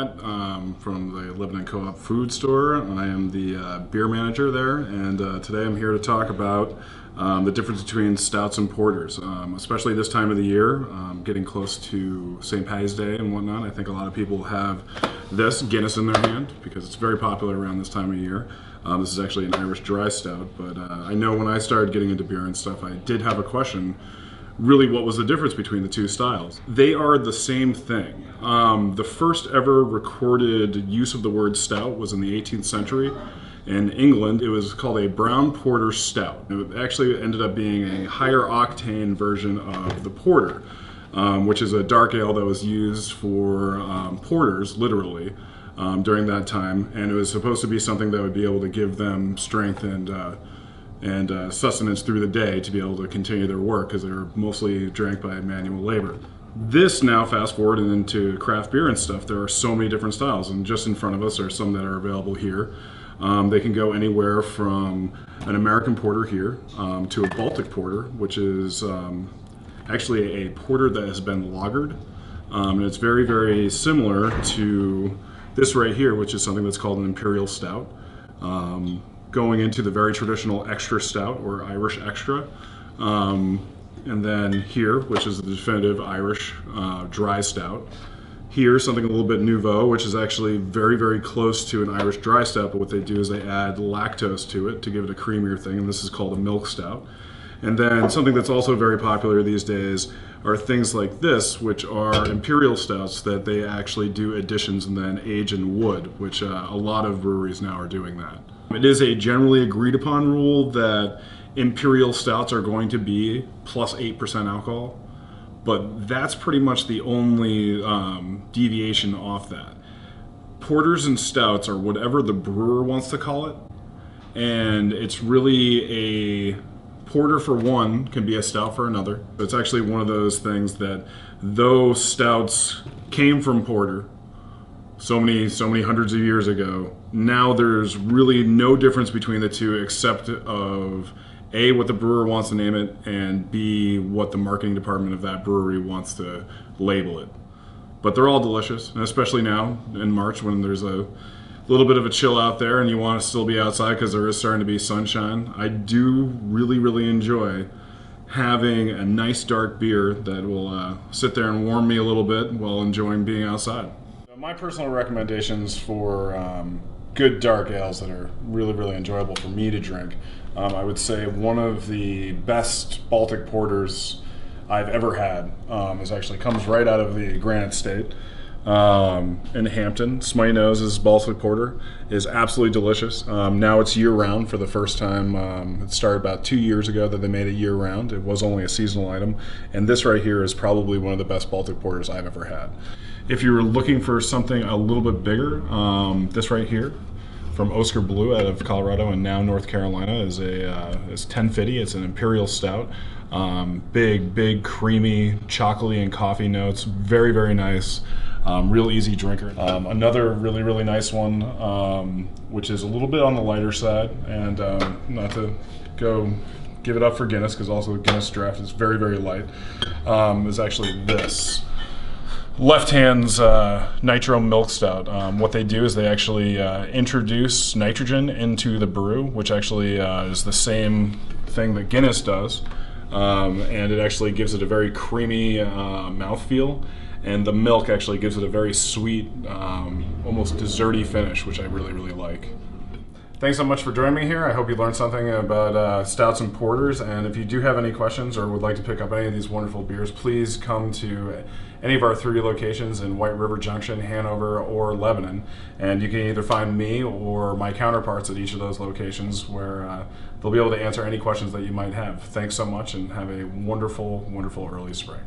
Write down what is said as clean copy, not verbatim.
Matt from the Lebanon Co-op food store. I am the beer manager there, and today I'm here to talk about the difference between stouts and porters, especially this time of the year, getting close to St. Patty's Day and whatnot. I think a lot of people have this Guinness in their hand because it's very popular around this time of year. This is actually an Irish dry stout, but I know when I started getting into beer and stuff, I did have a question. Really, what was the difference between the two styles? They are the same thing. The first ever recorded use of the word stout was in the 18th century. In England, it was called a brown porter stout. It actually ended up being a higher octane version of the porter, which is a dark ale that was used for porters, literally, during that time. And it was supposed to be something that would be able to give them strength and sustenance through the day to be able to continue their work because they were mostly drank by manual labor. This now, fast forward and into craft beer and stuff, there are so many different styles, and just in front of us are some that are available here. They can go anywhere from an American porter here to a Baltic porter, which is actually a porter that has been lagered. And it's very, very similar to this right here, which is something that's called an imperial stout. Going into the very traditional extra stout or Irish extra. And then here, which is the definitive Irish dry stout. Here, something a little bit nouveau, which is actually very, very close to an Irish dry stout, but what they do is they add lactose to it to give it a creamier thing, and this is called a milk stout. And then something that's also very popular these days are things like this, which are imperial stouts that they actually do additions and then age in wood, which a lot of breweries now are doing that. It is a generally agreed upon rule that imperial stouts are going to be plus 8% alcohol, but that's pretty much the only deviation off that. Porters and stouts are whatever the brewer wants to call it, and it's really a porter for one can be a stout for another. It's actually one of those things that though stouts came from porter so many hundreds of years ago, now there's really no difference between the two except of A, what the brewer wants to name it, and B, what the marketing department of that brewery wants to label it. But they're all delicious, and especially now in March when there's a little bit of a chill out there and you want to still be outside because there is starting to be sunshine. I do really, really enjoy having a nice dark beer that will sit there and warm me a little bit while enjoying being outside. My personal recommendations for good dark ales that are really, really enjoyable for me to drink, I would say one of the best Baltic porters I've ever had comes right out of the Granite State in Hampton. Smutty Nose's Baltic porter is absolutely delicious. Now it's year-round for the first time. It started about 2 years ago that they made it year-round. It was only a seasonal item, and this right here is probably one of the best Baltic porters I've ever had. If you were looking for something a little bit bigger, this right here from Oscar Blue out of Colorado and now North Carolina is 1050. It's an imperial stout. Big, creamy, chocolatey and coffee notes. Very, very nice. Real easy drinker. Another really, really nice one, which is a little bit on the lighter side, and not to go give it up for Guinness, because also the Guinness draft is very, very light, is actually this. Left Hand's Nitro Milk Stout. What they do is they actually introduce nitrogen into the brew, which actually is the same thing that Guinness does, and it actually gives it a very creamy mouthfeel, and the milk actually gives it a very sweet, almost desserty finish, which I really, really like. Thanks so much for joining me here. I hope you learned something about stouts and porters, and if you do have any questions or would like to pick up any of these wonderful beers, please come to any of our 3 locations in White River Junction, Hanover, or Lebanon, and you can either find me or my counterparts at each of those locations where they'll be able to answer any questions that you might have. Thanks so much, and have a wonderful, wonderful early spring.